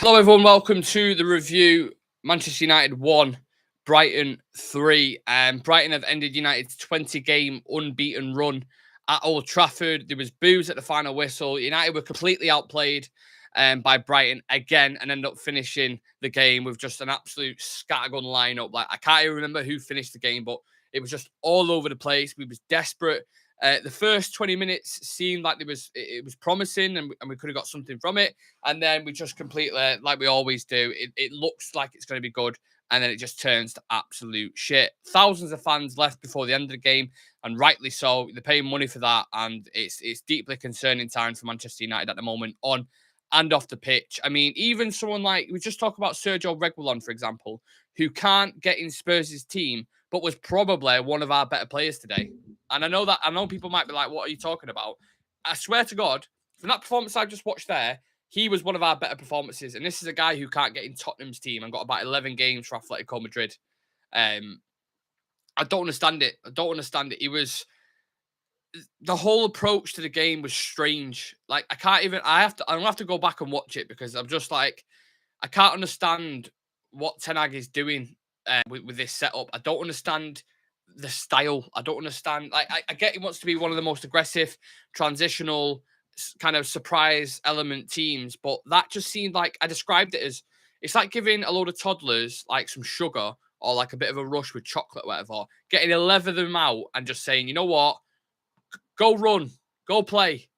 Hello, everyone. Welcome to the review. Manchester United 1, Brighton 3. Brighton have ended United's 20-game unbeaten run at Old Trafford. There was boos at the final whistle. United were completely outplayed by Brighton again and ended up finishing the game with just an absolute scattergun lineup. Like, I can't even remember who finished the game, but it was just all over the place. We was desperate. The first 20 minutes seemed like it was promising and we could have got something from it. And then we just completely, like we always do, it looks like it's going to be good. And then it just turns to absolute shit. Thousands of fans left before the end of the game, and rightly so. They're paying money for that. And it's deeply concerning times for Manchester United at the moment, on and off the pitch. I mean, even someone like, we just talk about Sergio Reguilon, for example, who can't get in Spurs' team, but was probably one of our better players today. And I know people might be like, what are you talking about? I swear to God, from that performance I just watched there, he was one of our better performances. And this is a guy who can't get in Tottenham's team and got about 11 games for Atletico Madrid. I don't understand it. He was, the whole approach to the game was strange. Like, I'm gonna have to go back and watch it because I'm just like, I can't understand what Ten Hag is doing with this setup. I don't understand the style. I don't understand. Like, I get he wants to be one of the most aggressive, transitional, kind of surprise element teams, but that just seemed like, I described it as, it's like giving a load of toddlers like some sugar or like a bit of a rush with chocolate or whatever, getting 11 of them out and just saying, you know what, go run, go play.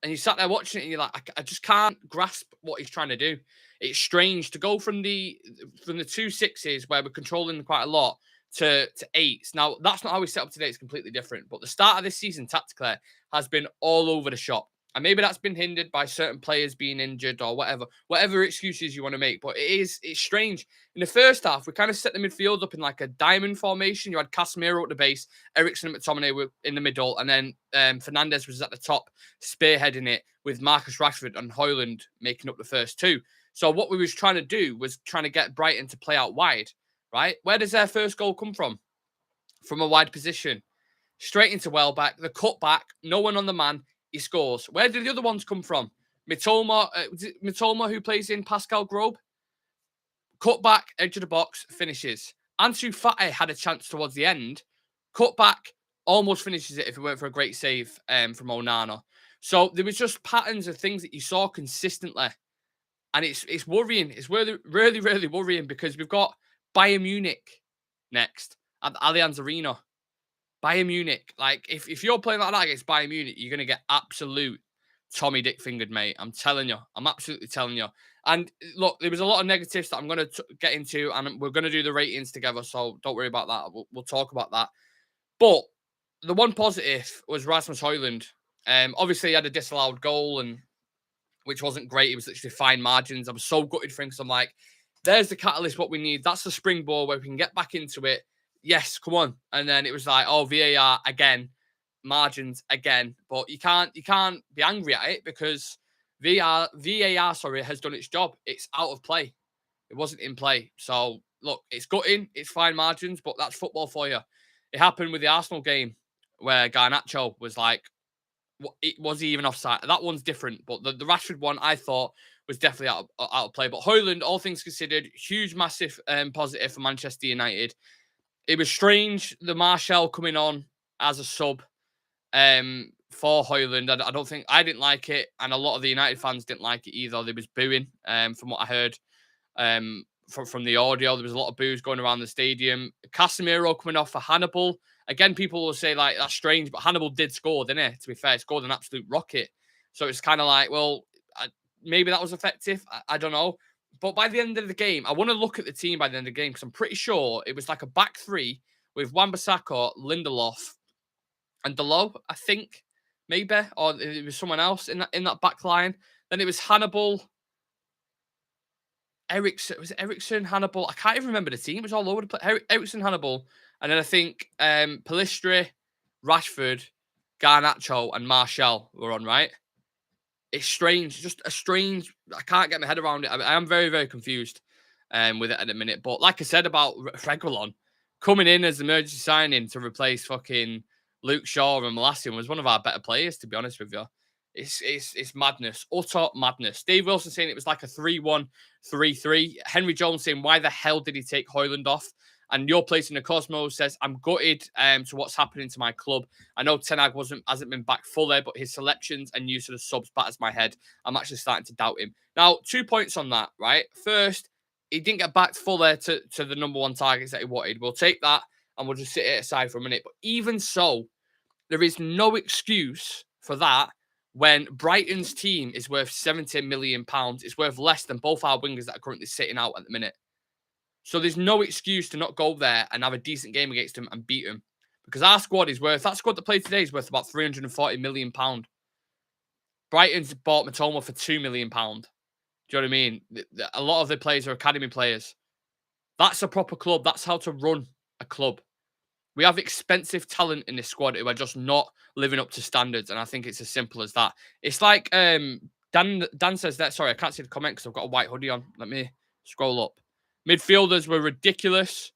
And you sat there watching it and you're like, I just can't grasp what he's trying to do. It's strange to go from the 2-6s where we're controlling quite a lot to 8s. Now, that's not how we set up today. It's completely different. But the start of this season, tactically, has been all over the shop. And maybe that's been hindered by certain players being injured or whatever excuses you want to make. But it's strange. In the first half, we kind of set the midfield up in like a diamond formation. You had Casemiro at the base, Eriksen and McTominay were in the middle, and then Fernandes was at the top, spearheading it with Marcus Rashford and Højlund making up the first two. So what we was trying to do was trying to get Brighton to play out wide, right? Where does their first goal come from? From a wide position. Straight into Welbeck, the cut back, no one on the man, he scores. Where did the other ones come from? Mitoma, who plays in Pascal Grobe, cut back, edge of the box, finishes. Ansu Fati had a chance towards the end, cut back, almost finishes it if it weren't for a great save from Onana. So there was just patterns of things that you saw consistently. And it's worrying. It's really, really, really worrying because we've got Bayern Munich next at the Allianz Arena. Bayern Munich. Like, if you're playing like that against Bayern Munich, you're going to get absolute Tommy Dick fingered, mate. I'm telling you. I'm absolutely telling you. And look, there was a lot of negatives that I'm going to get into, and we're going to do the ratings together, so don't worry about that. We'll talk about that. But the one positive was Rasmus Højlund. Obviously, he had a disallowed goal, and which wasn't great. It was literally fine margins. I was so gutted for him because I'm like, there's the catalyst, what we need. That's the springboard where we can get back into it. Yes, come on. And then it was like, oh, VAR again, margins again. But you can't be angry at it because VAR has done its job. It's out of play. It wasn't in play. So look, it's gutting, it's fine margins, but that's football for you. It happened with the Arsenal game where Garnacho was like, was he even offside? That one's different, but the Rashford one I thought was definitely out of play. But Højlund, all things considered, huge, massive positive for Manchester United. It was strange, the Martial coming on as a sub for Højlund. I didn't like it, and a lot of the United fans didn't like it either. There was booing from what I heard from the audio. There was a lot of boos going around the stadium. Casemiro coming off for Hannibal. Again, people will say, like, that's strange, but Hannibal did score, didn't he? To be fair, he scored an absolute rocket. So it's kind of like, well, maybe that was effective. I don't know. But by the end of the game, I want to look at the team by the end of the game because I'm pretty sure it was like a back three with Wan-Bissaka, Lindelof, and Delo, I think, maybe. Or it was someone else in that back line. Then it was Hannibal, Eriksen. Was it Eriksen, Hannibal? I can't even remember the team. It was all over the place. Eriksen, Hannibal. And then I think Pellistri, Rashford, Garnacho, and Martial were on, right? It's strange. Just a strange... I can't get my head around it. I am very, very confused with it at the minute. But like I said about Reguilon, coming in as emergency signing to replace fucking Luke Shaw and Malassian was one of our better players, to be honest with you. It's madness, utter madness. Dave Wilson saying it was like a 3-1, 3-3. Henry Jones saying, why the hell did he take Højlund off? And your place in the Cosmos says, I'm gutted to what's happening to my club. I know Ten Hag hasn't been back fully, but his selections and use of the subs batters my head. I'm actually starting to doubt him. Now, 2 points on that, right? First, he didn't get back fully to the number one targets that he wanted. We'll take that and we'll just sit it aside for a minute. But even so, there is no excuse for that when Brighton's team is worth £70 million. It's worth less than both our wingers that are currently sitting out at the minute. So there's no excuse to not go there and have a decent game against them and beat them. Because our squad is worth, that squad that played today is worth about £340 million. Brighton's bought Matoma for £2 million. Do you know what I mean? A lot of the players are academy players. That's a proper club. That's how to run a club. We have expensive talent in this squad who are just not living up to standards, and I think it's as simple as that. It's like Dan says that. Sorry, I can't see the comment because I've got a white hoodie on. Let me scroll up. Midfielders were ridiculous.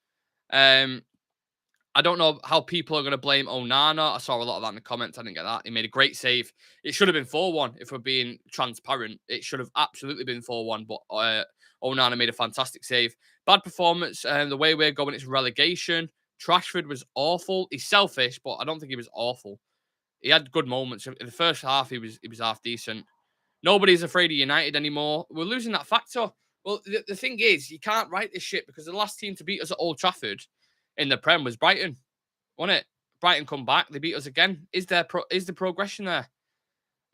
I don't know how people are going to blame Onana. I saw a lot of that in the comments. I didn't get that. He made a great save. It should have been 4-1 if we're being transparent. It should have absolutely been 4-1, but Onana made a fantastic save. Bad performance. The way we're going, it's relegation. Trafford was awful. He's selfish, but I don't think he was awful. He had good moments. In the first half, he was half decent. Nobody's afraid of United anymore. We're losing that factor. Well, the thing is, you can't write this shit because the last team to beat us at Old Trafford in the Prem was Brighton, wasn't it? Brighton come back, they beat us again. Is the progression there?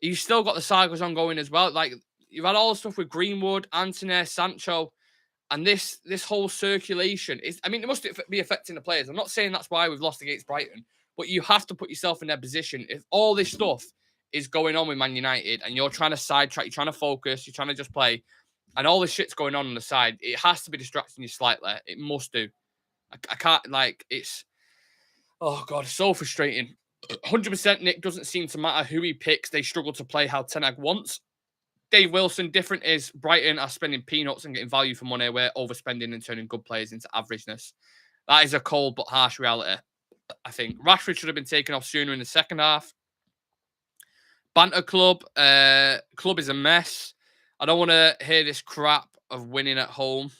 You've still got the sagas ongoing as well. Like, you've had all the stuff with Greenwood, Antony, Sancho, and this whole circulation is. I mean, it must be affecting the players. I'm not saying that's why we've lost against Brighton, but you have to put yourself in their position. If all this stuff is going on with Man United and you're trying to sidetrack, you're trying to focus, you're trying to just play, and all this shit's going on the side, it has to be distracting you slightly. It must do. I can't, like, it's, oh God, it's so frustrating. 100% Nick doesn't seem to matter who he picks. They struggle to play how Ten Hag wants. Dave Wilson, different is Brighton are spending peanuts and getting value for money. We're overspending and turning good players into averageness. That is a cold but harsh reality, I think. Rashford should have been taken off sooner in the second half. Banter Club. Club is a mess. I don't want to hear this crap of winning at home.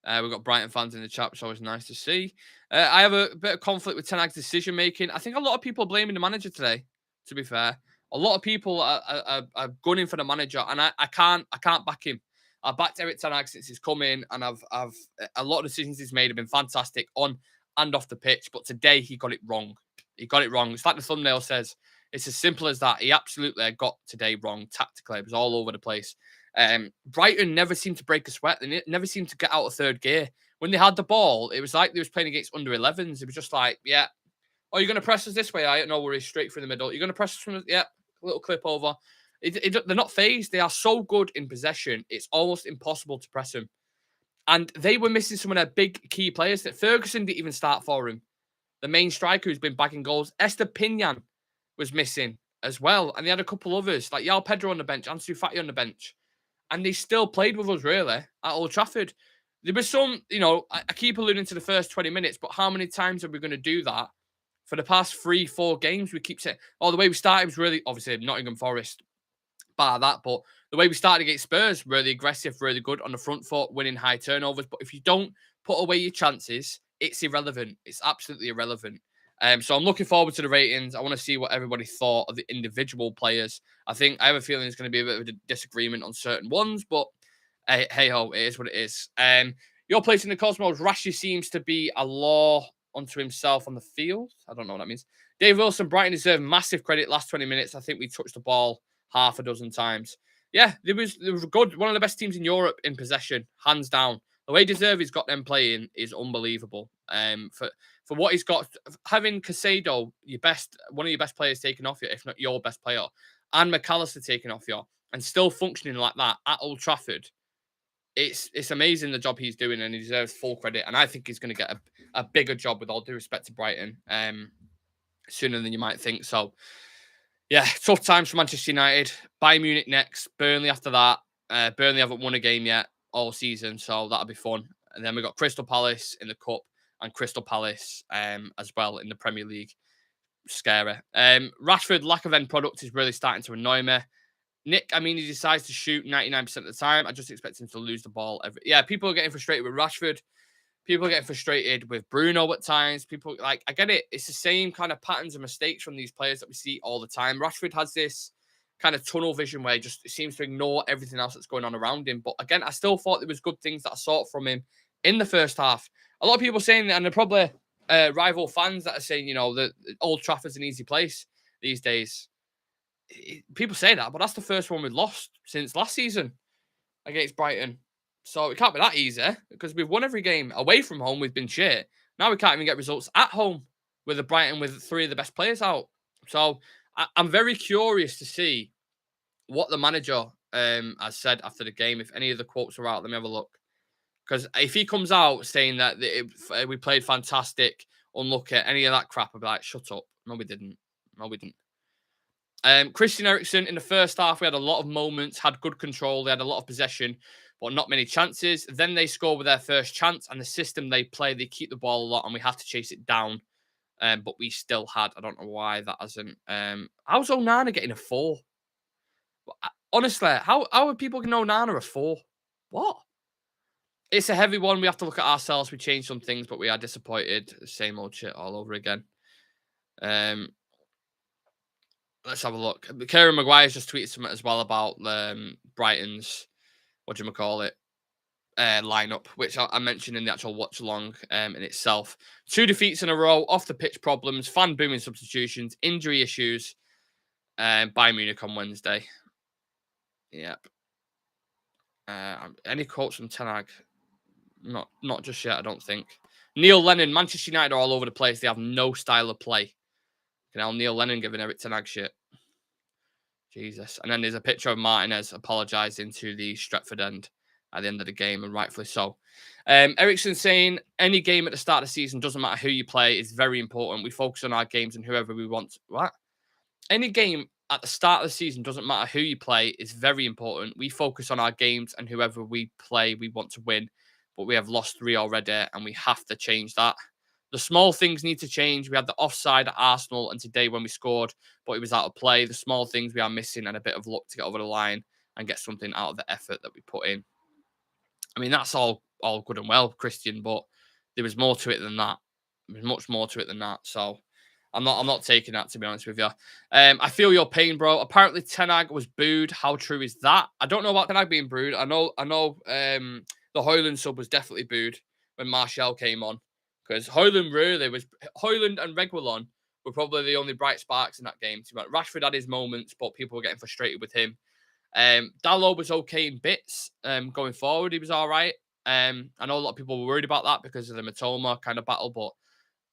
We've got Brighton fans in the chat, which is always nice to see. I have a bit of conflict with Ten Hag's decision making. I think a lot of people are blaming the manager today, to be fair. A lot of people are gunning for the manager, and I can't back him. I've backed Eric Ten Hag since he's come in, and I've a lot of decisions he's made have been fantastic on and off the pitch. But today he got it wrong. He got it wrong. It's like the thumbnail says. It's as simple as that. He absolutely got today wrong tactically. It was all over the place. Brighton never seemed to break a sweat. They never seemed to get out of third gear. When they had the ball, it was like they was playing against under 11s. It was just like, yeah. Oh, you're going to press us this way? I no worries, straight through the middle. You're going to press us from, yeah, a little clip over. They're not phased. They are so good in possession. It's almost impossible to press them. And they were missing some of their big key players. That Ferguson didn't even start for him. The main striker who's been bagging goals. Esther Pinian was missing as well. And they had a couple others, like Yao Pedro on the bench, Ansu Fati on the bench. And they still played with us, really, at Old Trafford. There was some, I keep alluding to the first 20 minutes, but how many times are we going to do that? For the past 3-4 games, we keep saying, the way we started was really, obviously, Nottingham Forest, bar that, but the way we started against Spurs, really aggressive, really good on the front foot, winning high turnovers. But if you don't put away your chances, it's irrelevant. It's absolutely irrelevant. So I'm looking forward to the ratings. I want to see what everybody thought of the individual players. I have a feeling it's going to be a bit of a disagreement on certain ones, but hey ho, it is what it is. Your place in the Cosmos, Rashi seems to be a law unto himself on the field. I don't know what that means. Dave Wilson, Brighton deserve massive credit last 20 minutes. I think we touched the ball half a dozen times. Yeah, they was good. One of the best teams in Europe in possession, hands down. The way Deserby's got them playing is unbelievable. For what he's got, having Casado, one of your best players taken off you, if not your best player, and McAllister taken off you, and still functioning like that at Old Trafford, it's amazing the job he's doing, and he deserves full credit. And I think he's going to get a bigger job, with all due respect to Brighton, sooner than you might think. So, yeah, tough times for Manchester United. Bayern Munich next, Burnley after that. Burnley haven't won a game yet all season, so that'll be fun. And then we've got Crystal Palace in the Cup and Crystal Palace as well in the Premier League. scary. Rashford, lack of end product is really starting to annoy me. Nick, I mean, he decides to shoot 99% of the time. I just expect him to lose the ball. Yeah, people are getting frustrated with Rashford. People are getting frustrated with Bruno at times. People, like, I get it. It's the same kind of patterns and mistakes from these players that we see all the time. Rashford has this kind of tunnel vision where he just seems to ignore everything else that's going on around him. But again, I still thought there was good things that I saw from him in the first half. A lot of people saying that, and they're probably rival fans that are saying, you know, that Old Trafford's an easy place these days. People say that, but that's the first one we've lost since last season against Brighton. So it can't be that easy because we've won every game away from home. We've been shit. Now we can't even get results at home with the Brighton with three of the best players out. So I'm very curious to see what the manager has said after the game. If any of the quotes are out, let me have a look. Because if he comes out saying that we played fantastic, unlucky, any of that crap, I'd be like, shut up. No, we didn't. No, we didn't. Christian Eriksen, in the first half, we had a lot of moments, had good control. They had a lot of possession, but not many chances. Then they score with their first chance, and the system they play, they keep the ball a lot, and we have to chase it down. But we still had, I don't know why that hasn't. How's Onana getting a 4? Honestly, how are people getting Onana a 4? What? It's a heavy one. We have to look at ourselves. We changed some things, but we are disappointed. Same old shit all over again. Let's have a look. Kieran Maguire's just tweeted something as well about Brighton's, lineup, which I mentioned in the actual watch along in itself. 2 defeats in a row, off the pitch problems, fan booming substitutions, injury issues. Bayern Munich on Wednesday. Yep. Any quotes from Ten Hag? Not just yet, I don't think. Neil Lennon, Manchester United are all over the place. They have no style of play. Neil Lennon giving Eric Ten Hag shit. Jesus. And then there's a picture of Martinez apologising to the Stretford end at the end of the game, and rightfully so. Ericsson saying, any game at the start of the season, doesn't matter who you play, is very important. We focus on our games and whoever we want. What? Any game at the start of the season, doesn't matter who you play, is very important. We focus on our games and whoever we play, we want to win. But we have lost 3 already, and we have to change that. The small things need to change. We had the offside at Arsenal, and today when we scored, but it was out of play. The small things we are missing, and a bit of luck to get over the line and get something out of the effort that we put in. I mean, that's all good and well, Christian, but there was more to it than that. There was much more to it than that. So I'm not taking that, to be honest with you. I feel your pain, bro. Apparently Ten Hag was booed. How true is that? I don't know about Ten Hag being booed. I know the Højlund sub was definitely booed when Martial came on. Because Højlund and Reguilon were probably the only bright sparks in that game. Rashford had his moments, but people were getting frustrated with him. Dalot was okay in bits. Going forward, he was all right. I know a lot of people were worried about that because of the Matoma kind of battle, but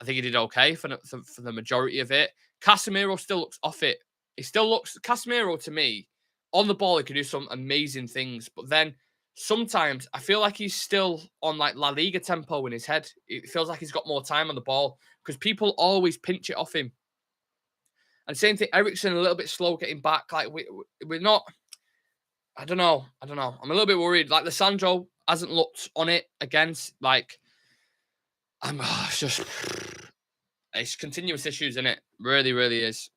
I think he did okay for the majority of it. Casemiro still looks off it. Casemiro, to me, on the ball, he could do some amazing things, but then sometimes I feel like he's still on like La Liga tempo in his head. It feels like he's got more time on the ball because people always pinch it off him. And same thing, Eriksen a little bit slow getting back. Like we're not. I don't know. I'm a little bit worried. Like Lissandro hasn't looked on it against. Like it's continuous issues in it. Really, really is.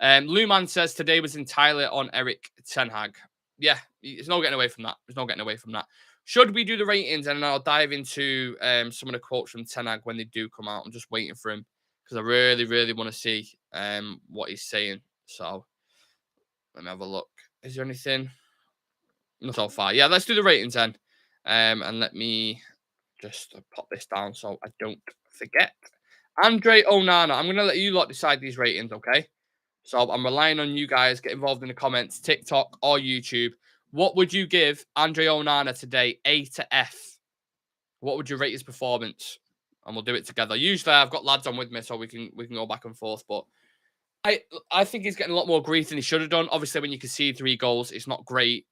Luman says today was entirely on Eric Ten Hag. Yeah, there's no getting away from that. Should we do the ratings? And I'll dive into some of the quotes from Ten Hag when they do come out. I'm just waiting for him because I really, really want to see what he's saying. So let me have a look. Is there anything? Not so far. Yeah, let's do the ratings then. And let me just pop this down so I don't forget. Andre Onana. I'm going to let you lot decide these ratings, okay? So I'm relying on you guys. Get involved in the comments, TikTok or YouTube. What would you give Andre Onana today, A to F? What would you rate his performance? And we'll do it together. Usually I've got lads on with me so we can go back and forth. But I think he's getting a lot more grief than he should have done. Obviously, when you concede 3 goals, it's not great.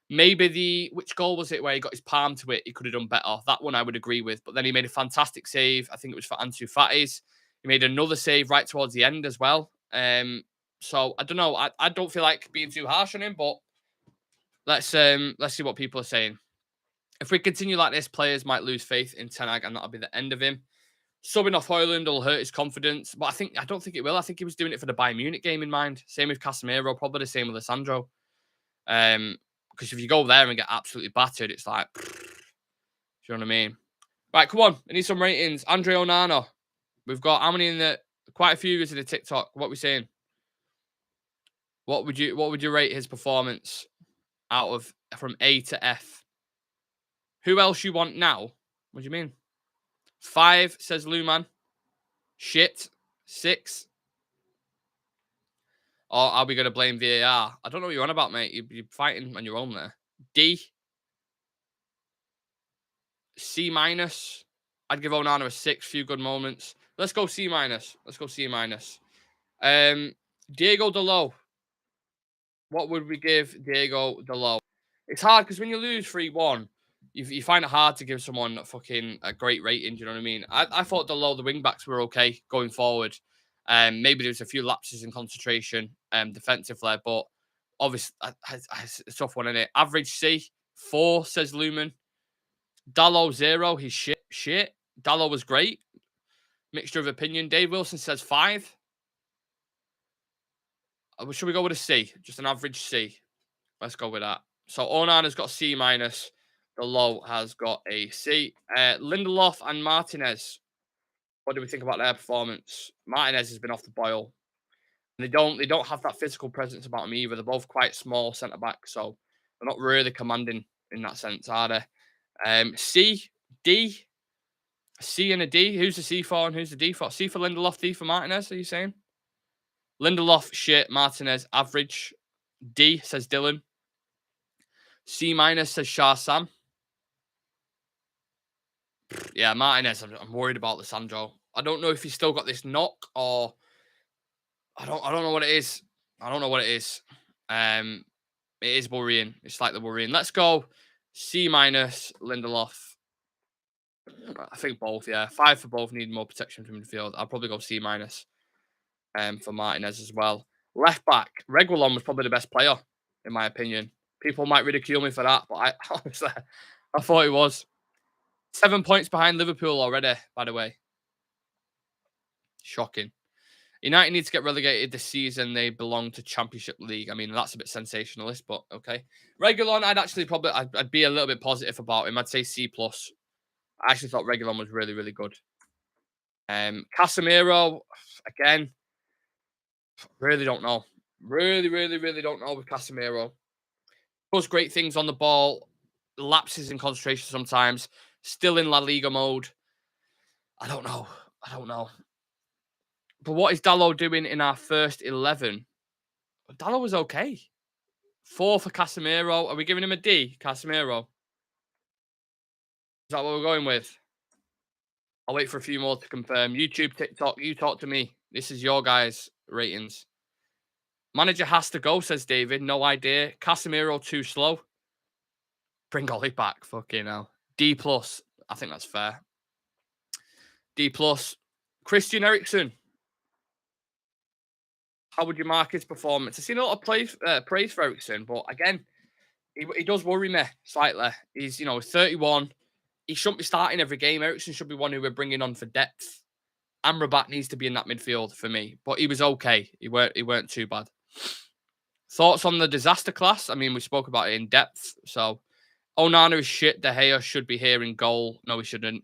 Maybe which goal was it where he got his palm to it? He could have done better. That one I would agree with. But then he made a fantastic save. I think it was for Ansu Fati's. He made another save right towards the end as well. So I don't know. I don't feel like being too harsh on him, but let's see what people are saying. If we continue like this, players might lose faith in Ten Hag, and that'll be the end of him. Subbing off Højlund will hurt his confidence, but I don't think it will. I think he was doing it for the Bayern Munich game in mind. Same with Casemiro, probably the same with Alessandro. Because if you go there and get absolutely battered, it's like, do you know what I mean? Right, come on. I need some ratings. Andre Onana. We've got how many in the? Quite a few in the TikTok. What are we saying? What would you rate his performance out of from A to F? Who else you want now? What do you mean? 5 says Luman. Shit. 6. Or are we going to blame VAR? I don't know what you're on about, mate. You're fighting on your own there. D. C minus. I'd give Onana a 6. Few good moments. Let's go C minus. Let's go C minus. Diego Dalot. What would we give Diego Dalot? It's hard because when you lose 3-1, you find it hard to give someone a great rating. Do you know what I mean? I thought Dalot, the wing backs were okay going forward. Maybe there's a few lapses in concentration, defensively, but obviously it's a tough one, isn't it? Average C. 4 says Lumen. Dalot 0. He's shit. Dalot was great. Mixture of opinion. Dave Wilson says 5. Should we go with a C? Just an average C. Let's go with that. So Onana's got C minus. Dalot has got a C. Lindelof and Martinez. What do we think about their performance? Martinez has been off the boil. And they don't have that physical presence about them either. They're both quite small centre backs, so they're not really commanding in that sense, are they? C, D, C and a D. Who's the C for and who's the D for? C for Lindelof, D for Martinez. Are you saying? Lindelof shit, Martinez average. D says Dylan. C minus says Shah Sam. Yeah, Martinez. I'm worried about Alessandro. I don't know if he's still got this knock or I don't know what it is. I don't know what it is. It is worrying. It's like the worrying. Let's go C minus Lindelof. I think both. Yeah, 5 for both. Need more protection from midfield. I'll probably go C minus. For Martinez as well. Left back, Reguilon was probably the best player, in my opinion. People might ridicule me for that, but I honestly, I thought he was. 7 points behind Liverpool already, by the way. Shocking. United need to get relegated this season. They belong to Championship League. I mean, that's a bit sensationalist, but okay. Reguilon, I'd be a little bit positive about him. I'd say C+. I actually thought Reguilon was really, really good. Casemiro, again, really don't know. Really don't know with Casemiro. Does great things on the ball. Lapses in concentration sometimes. Still in La Liga mode. I don't know. But what is Dalot doing in our first 11? Dalot was okay. 4 for Casemiro. Are we giving him a D, Casemiro? Is that what we're going with? I'll wait for a few more to confirm. YouTube, TikTok, you talk to me. This is your guys' ratings. Manager has to go, says David. No idea. Casemiro too slow. Bring Ollie back. Fucking hell. D+. I think that's fair. D+. Christian Eriksen. How would you mark his performance? I've seen a lot of praise for Eriksen, but again, he does worry me slightly. He's 31. He shouldn't be starting every game. Eriksen should be one who we're bringing on for depth. Amrabat needs to be in that midfield for me, but he was okay. He weren't too bad. Thoughts on the disaster class? I mean, we spoke about it in depth. So, Onana is shit. De Gea should be here in goal. No, he shouldn't.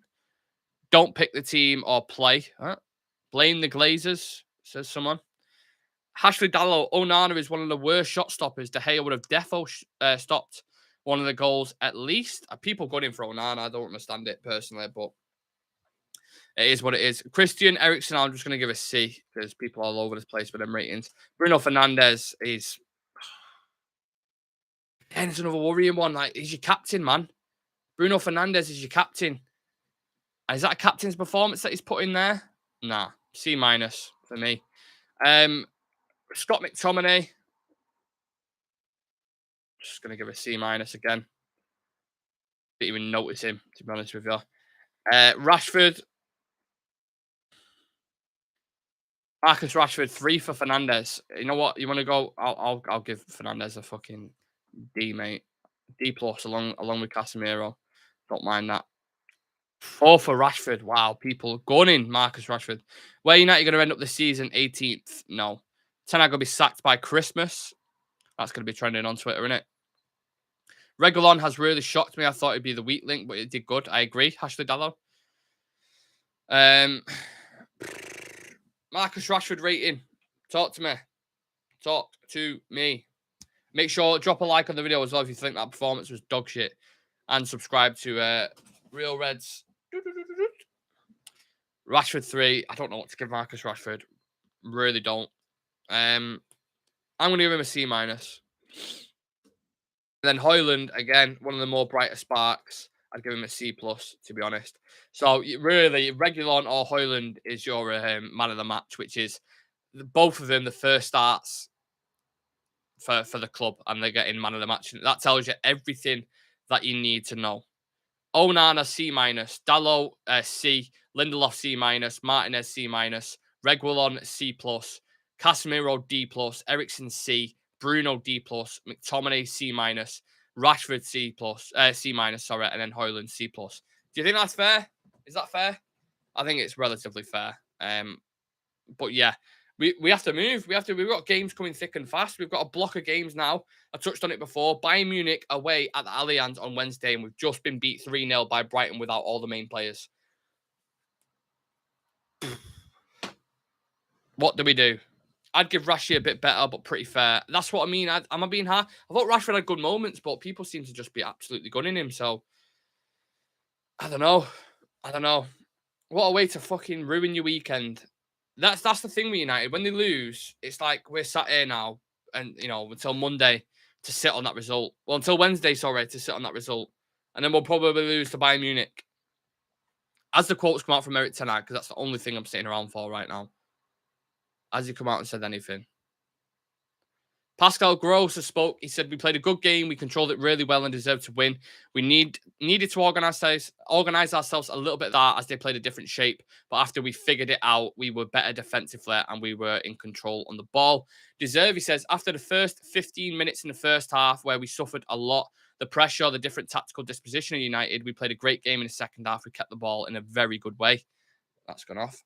Don't pick the team or play. Huh? Blame the Glazers, says someone. Ashley Dalot, Onana is one of the worst shot stoppers. De Gea would have defo stopped one of the goals at least. People going in for Onana. I don't understand it personally, but it is what it is. Christian Eriksen, I'm just going to give a C because people are all over this place with them ratings. Bruno Fernandes is... And it's another worrying one. Like, he's your captain, man. Bruno Fernandes is your captain. Is that a captain's performance that he's put in there? Nah. C minus for me. Scott McTominay. Just going to give a C minus again. Didn't even notice him, to be honest with you. Rashford. Marcus Rashford, 3 for Fernandes. You know what? You want to go? I'll give Fernandes a fucking D, mate. D plus along with Casemiro. Don't mind that. 4 for Rashford. Wow, people gunning Marcus Rashford. Where United going to end up this season? 18th? No. Ten Hag going to be sacked by Christmas. That's going to be trending on Twitter, isn't it? Reguilon has really shocked me. I thought it'd be the weak link, but it did good. I agree. Ashley Dallow. Marcus Rashford rating. Talk to me. Talk to me. Make sure drop a like on the video as well if you think that performance was dog shit, and subscribe to Real Reds. Rashford 3. I don't know what to give Marcus Rashford. Really don't. I'm going to give him a C minus. Then Højlund, again, one of the more brighter sparks. I'd give him a C plus, to be honest. So really, Reguilon or Højlund is your man of the match, which is both of them the first starts for the club, and they're getting man of the match. And that tells you everything that you need to know. Onana C minus, Dalot C, Lindelof C minus, Martinez C minus, Reguilon C plus, Casemiro D plus, Eriksen C, Bruno D plus, McTominay C minus, Rashford C plus, C minus, sorry, and then Højlund C plus. Do you think that's fair? Is that fair? I think it's relatively fair. But yeah, we have to move. We've got games coming thick and fast. We've got a block of games now. I touched on it before. Bayern Munich away at the Allianz on Wednesday, and we've just been beat 3-0 by Brighton without all the main players. What do we do? I'd give Rashi a bit better, but pretty fair. That's what I mean. Am I being hard? I thought Rashford had good moments, but people seem to just be absolutely gunning him. So, I don't know. What a way to fucking ruin your weekend. That's the thing with United. When they lose, it's like we're sat here now and, until Monday to sit on that result. Well, until Wednesday, sorry, to sit on that result. And then we'll probably lose to Bayern Munich. As the quotes come out from Erik ten Hag, because that's the only thing I'm sitting around for right now. Has he come out and said anything? Pascal Gross has spoke. He said, we played a good game. We controlled it really well and deserved to win. We needed to organize ourselves a little bit there as they played a different shape. But after we figured it out, we were better defensively and we were in control on the ball. Deserve, he says, after the first 15 minutes in the first half where we suffered a lot, the pressure, the different tactical disposition of United, we played a great game in the second half. We kept the ball in a very good way. That's gone off.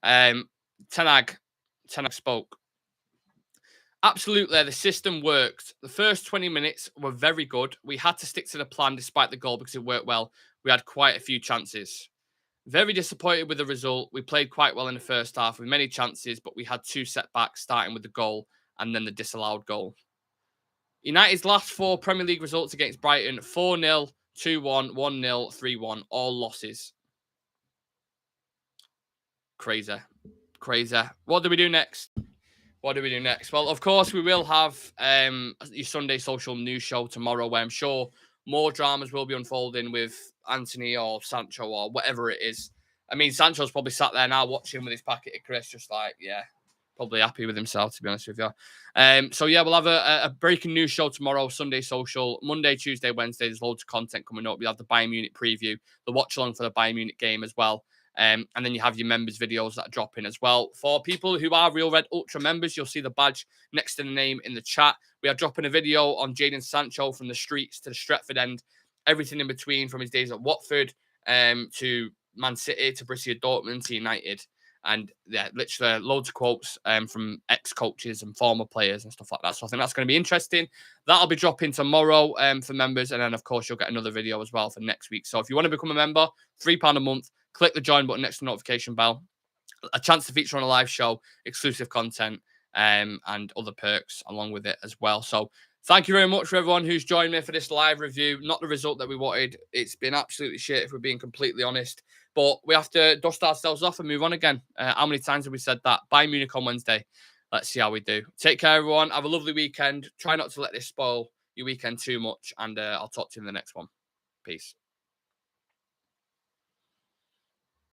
Ten Hag spoke. Absolutely, the system worked. The first 20 minutes were very good. We had to stick to the plan despite the goal because it worked well. We had quite a few chances. Very disappointed with the result. We played quite well in the first half with many chances, but we had 2 setbacks, starting with the goal and then the disallowed goal. United's last 4 Premier League results against Brighton: 4-0, 2-1, 1-0, 3-1, all losses. Crazy. What do we do next? Well, of course, we will have your Sunday social news show tomorrow, where I'm sure more dramas will be unfolding with Anthony or Sancho or whatever it is. I mean, Sancho's probably sat there now watching with his packet of crisps, just like, yeah, probably happy with himself, to be honest with you. So, yeah, we'll have a breaking news show tomorrow, Sunday social, Monday, Tuesday, Wednesday. There's loads of content coming up. We'll have the Bayern Munich preview, the watch-along for the Bayern Munich game as well. And then you have your members videos that drop in as well. For people who are Real Red Ultra members, you'll see the badge next to the name in the chat. We are dropping a video on Jadon Sancho from the streets to the Stretford end, everything in between, from his days at Watford to Man City to Borussia Dortmund to United. And yeah, literally loads of quotes from ex-coaches and former players and stuff like that. So I think that's going to be interesting. That'll be dropping tomorrow for members. And then, of course, you'll get another video as well for next week. So if you want to become a member, £3 a month, click the join button next to the notification bell. A chance to feature on a live show, exclusive content, and other perks along with it as well. So thank you very much for everyone who's joined me for this live review. Not the result that we wanted. It's been absolutely shit, if we're being completely honest. But we have to dust ourselves off and move on again. How many times have we said that? Bayern Munich on Wednesday. Let's see how we do. Take care, everyone. Have a lovely weekend. Try not to let this spoil your weekend too much. And I'll talk to you in the next one. Peace.